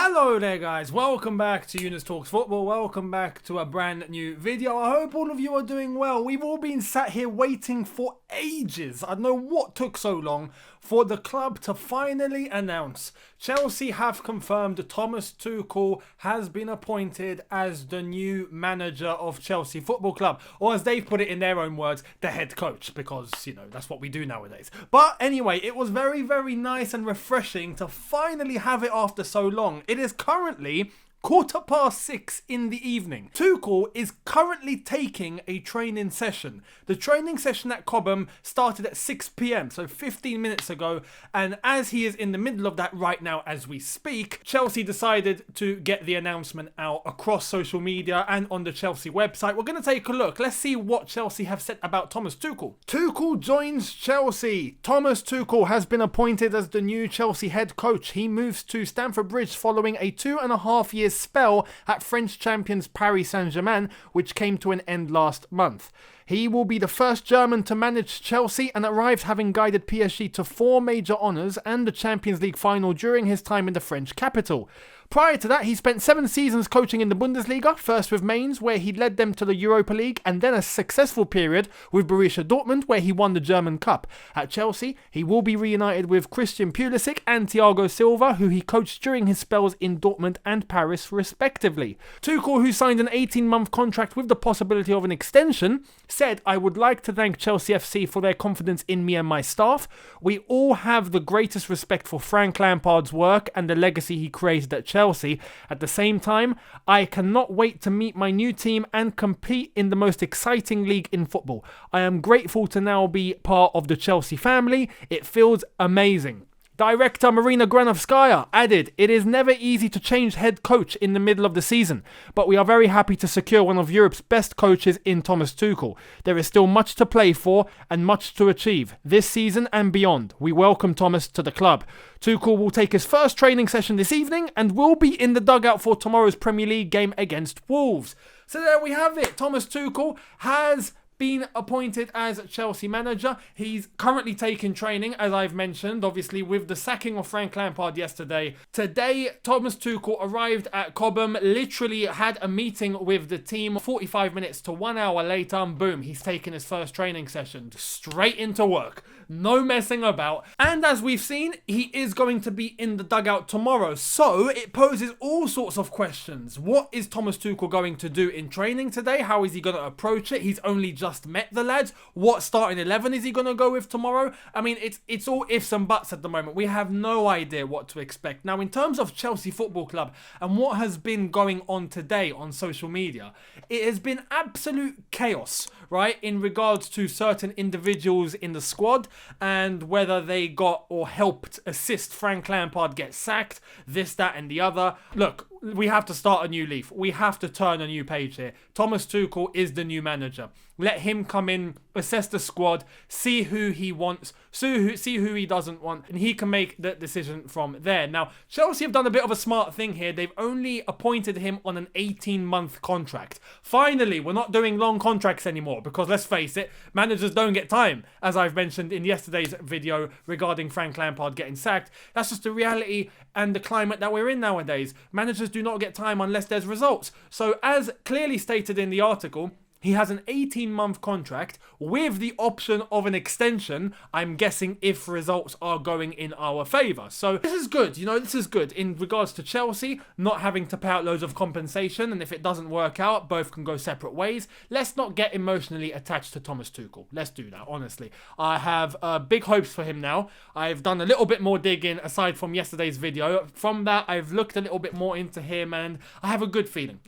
Hello there guys, welcome back to Younes Talks Football, welcome back to a brand new video. I hope all of you are doing well. We've all been sat here waiting for ages. I don't know what took so long for the club to finally announce. Chelsea have confirmed Thomas Tuchel has been appointed as the new manager of Chelsea Football Club, or as they've put it in their own words, the head coach, because, you know, that's what we do nowadays. But anyway, it was very, very nice and refreshing to finally have it after so long. It is currently 6:15 in the evening. Tuchel is currently taking a training session. The training session at Cobham started at 6 p.m, so 15 minutes ago, and as he is in the middle of that right now as we speak, Chelsea decided to get the announcement out across social media and on the Chelsea website. We're going to take a look. Let's see what Chelsea have said about Thomas Tuchel. Tuchel joins Chelsea. Thomas Tuchel has been appointed as the new Chelsea head coach. He moves to Stamford Bridge following a 2.5 year spell at French champions Paris St-Germain, which came to an end last month. He will be the first German to manage Chelsea and arrived having guided PSG to 4 major honours and the Champions League final during his time in the French capital. Prior to that, he spent 7 seasons coaching in the Bundesliga, first with Mainz, where he led them to the Europa League, and then a successful period with Borussia Dortmund, where he won the German Cup. At Chelsea, he will be reunited with Christian Pulisic and Thiago Silva, who he coached during his spells in Dortmund and Paris, respectively. Tuchel, who signed an 18-month contract with the possibility of an extension, said, "I would like to thank Chelsea FC for their confidence in me and my staff. We all have the greatest respect for Frank Lampard's work and the legacy he created at Chelsea. At the same time, I cannot wait to meet my new team and compete in the most exciting league in football. I am grateful to now be part of the Chelsea family. It feels amazing." Director Marina Granovskaia added, "It is never easy to change head coach in the middle of the season, but we are very happy to secure one of Europe's best coaches in Thomas Tuchel. There is still much to play for and much to achieve this season and beyond. We welcome Thomas to the club." Tuchel will take his first training session this evening and will be in the dugout for tomorrow's Premier League game against Wolves. So there we have it. Thomas Tuchel has been appointed as Chelsea manager. He's currently taking training, as I've mentioned, obviously with the sacking of Frank Lampard yesterday. Today, Thomas Tuchel arrived at Cobham, literally had a meeting with the team 45 minutes to 1 hour later, and boom, he's taken his first training session. Straight into work. No messing about. And as we've seen, he is going to be in the dugout tomorrow. So it poses all sorts of questions. What is Thomas Tuchel going to do in training today? How is he going to approach it? He's only just met the lads. What starting 11 is he going to go with tomorrow? I mean, it's all ifs and buts at the moment. We have no idea what to expect. Now, in terms of Chelsea Football Club and what has been going on today on social media, it has been absolute chaos, right, in regards to certain individuals in the squad and whether they got or helped assist Frank Lampard get sacked, this, that and the other. Look, we have to start a new leaf. We have to turn a new page here. Thomas Tuchel is the new manager. Let him come in, assess the squad, see who he wants, see who he doesn't want, and he can make the decision from there. Now, Chelsea have done a bit of a smart thing here. They've only appointed him on an 18-month contract. Finally, we're not doing long contracts anymore because, let's face it, managers don't get time, as I've mentioned in yesterday's video regarding Frank Lampard getting sacked. That's just the reality and the climate that we're in nowadays. Managers do not get time unless there's results. So, as clearly stated in the article, he has an 18-month contract with the option of an extension, I'm guessing, if results are going in our favour. So this is good, this is good in regards to Chelsea not having to pay out loads of compensation, and if it doesn't work out, both can go separate ways. Let's not get emotionally attached to Thomas Tuchel. Let's do that, honestly. I have big hopes for him now. I've done a little bit more digging aside from yesterday's video. From that, I've looked a little bit more into him, and I have a good feeling.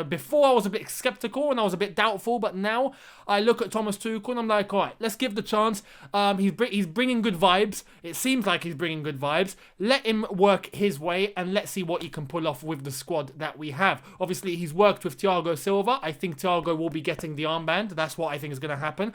Before I was a bit sceptical and I was a bit doubtful, but now I look at Thomas Tuchel and I'm like, all right, let's give the chance. He's bringing good vibes. It seems like he's bringing good vibes. Let him work his way and let's see what he can pull off with the squad that we have. Obviously, he's worked with Thiago Silva. I think Thiago will be getting the armband. That's what I think is going to happen.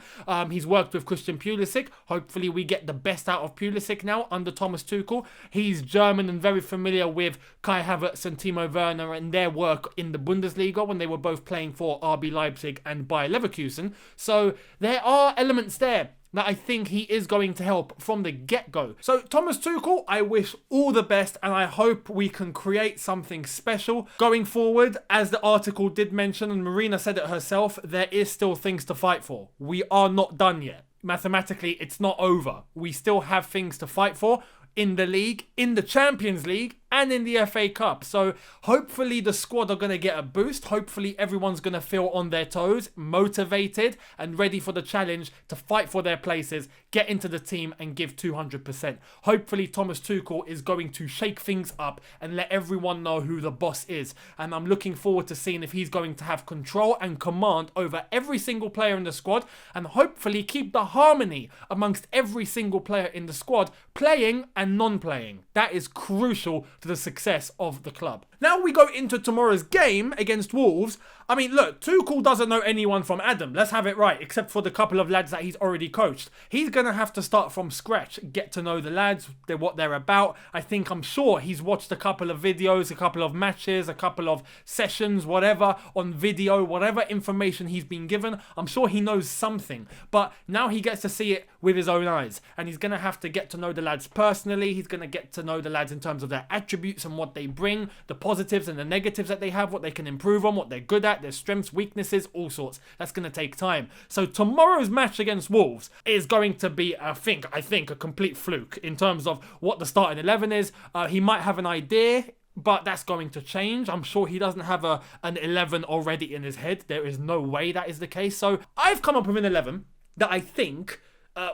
He's worked with Christian Pulisic. Hopefully, we get the best out of Pulisic now under Thomas Tuchel. He's German and very familiar with Kai Havertz and Timo Werner and their work in the Bundesliga when they were both playing for RB Leipzig and Bayer Leverkusen. So there are elements there that I think he is going to help from the get-go. So Thomas Tuchel, I wish all the best, and I hope we can create something special going forward. As the article did mention, and Marina said it herself, there is still things to fight for. We are not done yet. Mathematically, it's not over. We still have things to fight for in the league, in the Champions League, and in the FA Cup. So hopefully the squad are going to get a boost. Hopefully everyone's going to feel on their toes, motivated and ready for the challenge to fight for their places, get into the team and give 200%. Hopefully Thomas Tuchel is going to shake things up and let everyone know who the boss is. And I'm looking forward to seeing if he's going to have control and command over every single player in the squad, and hopefully keep the harmony amongst every single player in the squad, playing and non-playing. That is crucial to the success of the club. Now we go into tomorrow's game against Wolves. I mean, look, Tuchel doesn't know anyone from Adam. Let's have it right, except for the couple of lads that he's already coached. He's going to have to start from scratch, get to know the lads, what they're about. I'm sure he's watched a couple of videos, a couple of matches, a couple of sessions, whatever, on video, whatever information he's been given. I'm sure he knows something, but now he gets to see it with his own eyes, and he's going to have to get to know the lads personally. He's going to get to know the lads in terms of their attributes and what they bring, the positives and the negatives that they have, what they can improve on, what they're good at, their strengths, weaknesses, all sorts. That's going to take time. So tomorrow's match against Wolves is going to be, I think, a complete fluke in terms of what the starting 11 is. He might have an idea, but that's going to change. I'm sure he doesn't have an 11 already in his head. There is no way that is the case. So I've come up with an 11 that I think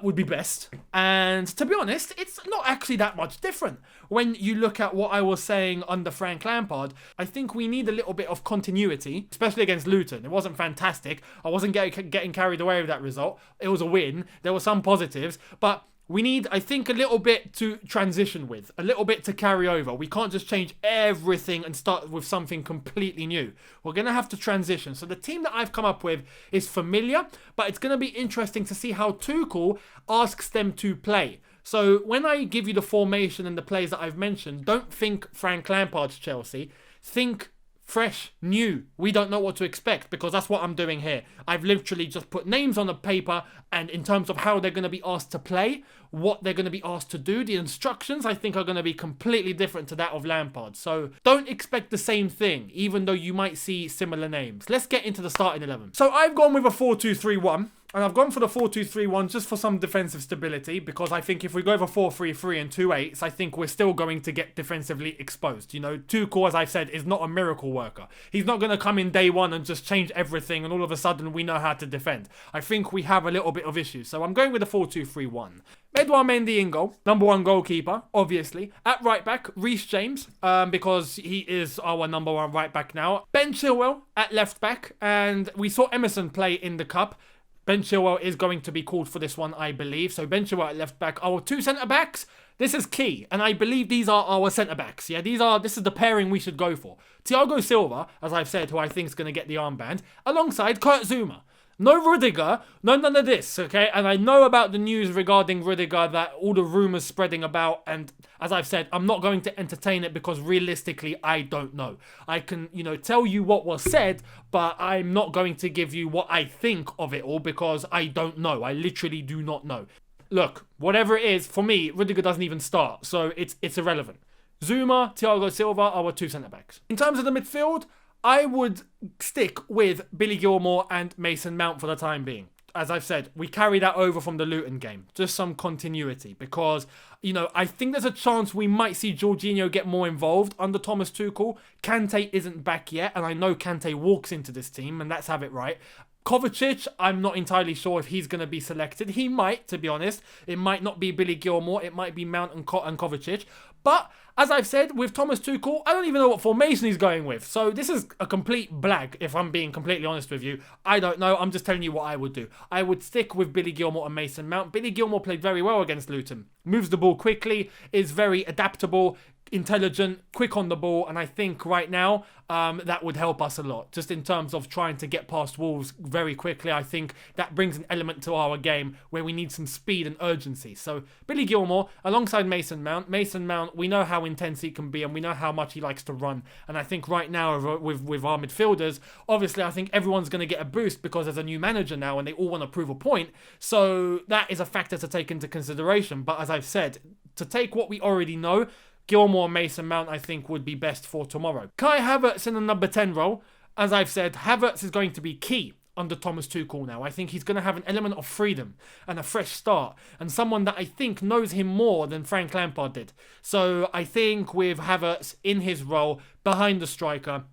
would be best. And to be honest, it's not actually that much different. When you look at what I was saying under Frank Lampard, I think we need a little bit of continuity, especially against Luton. It wasn't fantastic. I wasn't getting carried away with that result. It was a win. There were some positives, but we need, I think, a little bit to transition with, a little bit to carry over. We can't just change everything and start with something completely new. We're going to have to transition. So the team that I've come up with is familiar, but it's going to be interesting to see how Tuchel asks them to play. So when I give you the formation and the players that I've mentioned, don't think Frank Lampard's Chelsea. Think fresh, new. We don't know what to expect, because that's what I'm doing here. I've literally just put names on the paper, and in terms of how they're going to be asked to play, what they're going to be asked to do, the instructions I think are going to be completely different to that of Lampard. So don't expect the same thing, even though you might see similar names. Let's get into the starting 11. So I've gone with a 4-2-3-1. And I've gone for the 4-2-3-1 just for some defensive stability, because I think if we go over 4-3-3 and 2-8s, I think we're still going to get defensively exposed. You know, Tuchel, as I've said, is not a miracle worker. He's not going to come in day one and just change everything and all of a sudden we know how to defend. I think we have a little bit of issues. So I'm going with the 4-2-3-1. Edouard Mendy in goal, number one goalkeeper, obviously. At right back, Reece James, because he is our number one right back now. Ben Chilwell at left back, and we saw Emerson play in the cup. Ben Chilwell is going to be called for this one, I believe. So Ben Chilwell at left back. Our two centre-backs, this is key. And I believe these are our centre-backs. Yeah, this is the pairing we should go for. Thiago Silva, as I've said, who I think is going to get the armband, alongside Kurt Zouma. No Rudiger, no none of this, okay? And I know about the news regarding Rudiger, that all the rumours spreading about, and as I've said, I'm not going to entertain it because realistically, I don't know. I can, tell you what was said, but I'm not going to give you what I think of it all because I don't know. I literally do not know. Look, whatever it is, for me, Rudiger doesn't even start, so it's irrelevant. Zouma, Thiago Silva are our two centre-backs. In terms of the midfield, I would stick with Billy Gilmour and Mason Mount for the time being. As I've said, we carry that over from the Luton game. Just some continuity because, I think there's a chance we might see Jorginho get more involved under Thomas Tuchel. Kante isn't back yet, and I know Kante walks into this team, and let's have it right. Kovacic, I'm not entirely sure if he's going to be selected. He might, to be honest. It might not be Billy Gilmour. It might be Mount and Kovacic. But, as I've said, with Thomas Tuchel, I don't even know what formation he's going with. So this is a complete blag, if I'm being completely honest with you. I don't know. I'm just telling you what I would do. I would stick with Billy Gilmour and Mason Mount. Billy Gilmour played very well against Luton. Moves the ball quickly, is very adaptable, intelligent, quick on the ball, and I think right now that would help us a lot. Just in terms of trying to get past Wolves very quickly, I think that brings an element to our game where we need some speed and urgency. So Billy Gilmour alongside Mason Mount. Mason Mount, we know how intense he can be and we know how much he likes to run. And I think right now with our midfielders, obviously I think everyone's going to get a boost because there's a new manager now and they all want to prove a point. So that is a factor to take into consideration. But as I've said, to take what we already know, Gilmour and Mason Mount, I think, would be best for tomorrow. Kai Havertz in the number 10 role. As I've said, Havertz is going to be key under Thomas Tuchel now. I think he's going to have an element of freedom and a fresh start and someone that I think knows him more than Frank Lampard did. So I think with Havertz in his role, behind the striker,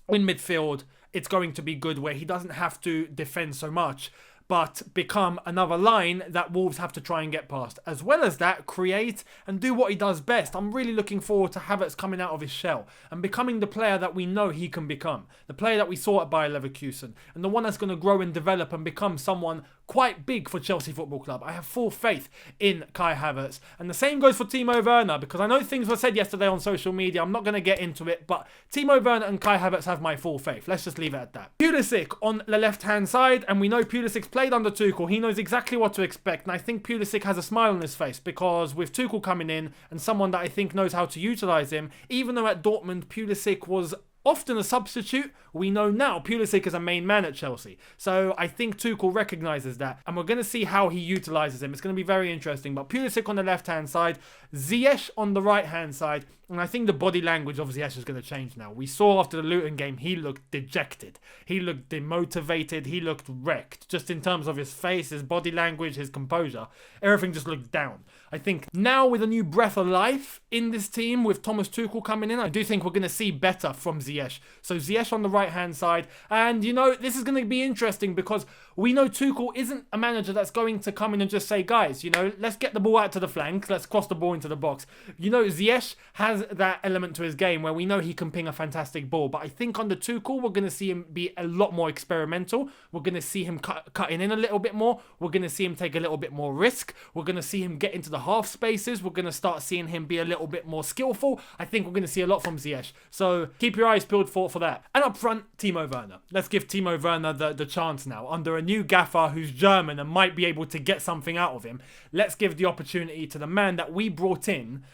in midfield, it's going to be good where he doesn't have to defend so much, but become another line that Wolves have to try and get past. As well as that, create and do what he does best. I'm really looking forward to Havertz coming out of his shell and becoming the player that we know he can become. The player that we saw at Bayer Leverkusen. And the one that's going to grow and develop and become someone quite big for Chelsea Football Club. I have full faith in Kai Havertz. And the same goes for Timo Werner, because I know things were said yesterday on social media. I'm not going to get into it, but Timo Werner and Kai Havertz have my full faith. Let's just leave it at that. Pulisic on the left-hand side, and we know Pulisic's played under Tuchel. He knows exactly what to expect, and I think Pulisic has a smile on his face because with Tuchel coming in and someone that I think knows how to utilise him, even though at Dortmund Pulisic was often a substitute, we know now Pulisic is a main man at Chelsea. So I think Tuchel recognises that. And we're going to see how he utilises him. It's going to be very interesting. But Pulisic on the left-hand side, Ziyech on the right-hand side. And I think the body language of Ziyech is going to change now. We saw after the Luton game, he looked dejected. He looked demotivated. He looked wrecked. Just in terms of his face, his body language, his composure. Everything just looked down. I think now with a new breath of life in this team, with Thomas Tuchel coming in, I do think we're going to see better from Ziyech. So Ziyech on the right-hand side. And, you know, this is going to be interesting because we know Tuchel isn't a manager that's going to come in and just say, guys, you know, let's get the ball out to the flanks. Let's cross the ball into the box. You know, Ziyech has that element to his game where we know he can ping a fantastic ball. But I think under Tuchel, we're going to see him be a lot more experimental. We're going to see him cutting in a little bit more. We're going to see him take a little bit more risk. We're going to see him get into the half spaces. We're going to start seeing him be a little bit more skillful. I think we're going to see a lot from Ziyech. So keep your eyes peeled for that. And up front, Timo Werner. Let's give Timo Werner the chance now. Under a new gaffer who's German and might be able to get something out of him, let's give the opportunity to the man that we brought in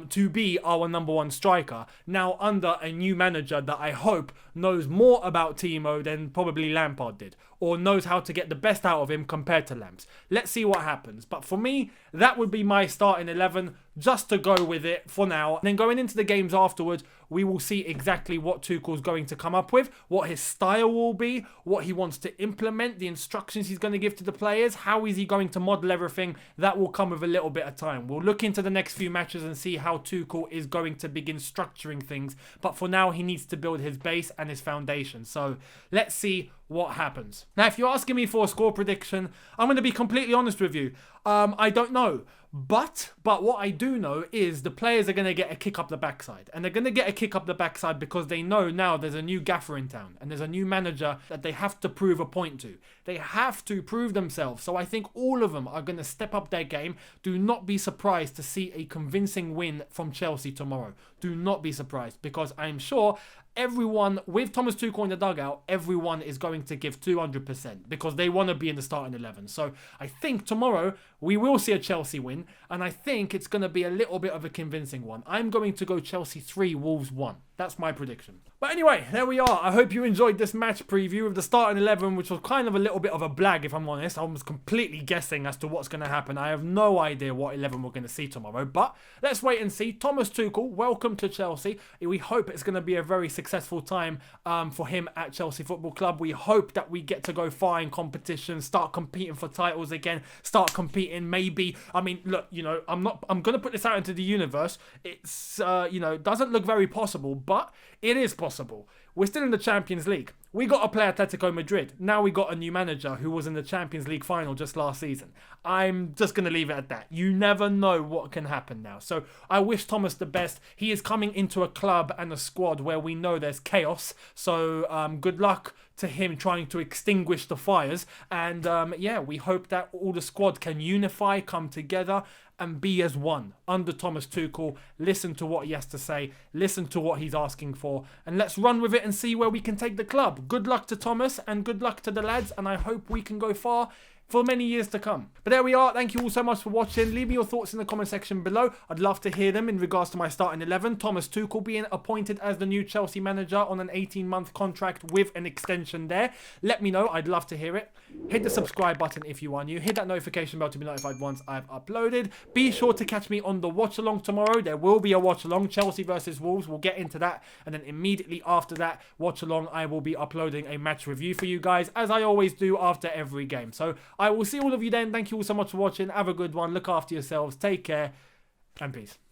to be our number one striker, now under a new manager that I hope knows more about Timo than probably Lampard did, or knows how to get the best out of him compared to Lamps. Let's see what happens. But for me, that would be my starting 11, just to go with it for now. And then going into the games afterwards, we will see exactly what Tuchel's going to come up with, what his style will be, what he wants to implement, the instructions he's going to give to the players, how is he going to model everything. That will come with a little bit of time. We'll look into the next few matches and see how Tuchel is going to begin structuring things. But for now, he needs to build his base and his foundation. So let's see what happens. Now, if you're asking me for a score prediction, I'm going to be completely honest with you. I don't know. But what I do know is the players are going to get a kick up the backside. And they're going to get a kick up the backside because they know now there's a new gaffer in town. And there's a new manager that they have to prove a point to. They have to prove themselves. So I think all of them are going to step up their game. Do not be surprised to see a convincing win from Chelsea tomorrow. Do not be surprised, because I'm sure everyone, with Thomas Tuchel in the dugout, everyone is going to give 200% because they want to be in the starting 11. So I think tomorrow we will see a Chelsea win, and I think it's going to be a little bit of a convincing one. I'm going to go Chelsea 3, Wolves 1. That's my prediction. But anyway, there we are. I hope you enjoyed this match preview of the starting 11, which was kind of a little bit of a blag, if I'm honest. I was completely guessing as to what's going to happen. I have no idea what 11 we're going to see tomorrow, but let's wait and see. Thomas Tuchel, welcome to Chelsea. We hope it's going to be a very successful time for him at Chelsea Football Club. We hope that we get to go far in competition, start competing for titles again, start competing maybe. I mean, look, you know, I'm going to put this out into the universe. It's, you know, doesn't look very possible, but it is possible. We're still in the Champions League. We got to play Atletico Madrid. Now we got a new manager who was in the Champions League final just last season. I'm just going to leave it at that. You never know what can happen now. So I wish Thomas the best. He is coming into a club and a squad where we know there's chaos. So good luck to him trying to extinguish the fires. And yeah, we hope that all the squad can unify, come together, and be as one under Thomas Tuchel. Listen to what he has to say, listen to what he's asking for, and let's run with it and see where we can take the club. Good luck to Thomas and good luck to the lads, and I hope we can go far for many years to come. But there we are. Thank you all so much for watching. Leave me your thoughts in the comment section below. I'd love to hear them in regards to my starting 11. Thomas Tuchel being appointed as the new Chelsea manager on an 18-month contract with an extension there. Let me know. I'd love to hear it. Hit the subscribe button if you are new. Hit that notification bell to be notified once I've uploaded. Be sure to catch me on the watch-along tomorrow. There will be a watch-along, Chelsea versus Wolves. We'll get into that. And then immediately after that watch-along, I will be uploading a match review for you guys, as I always do after every game. So I will see all of you then. Thank you all so much for watching. Have a good one. Look after yourselves. Take care. And peace.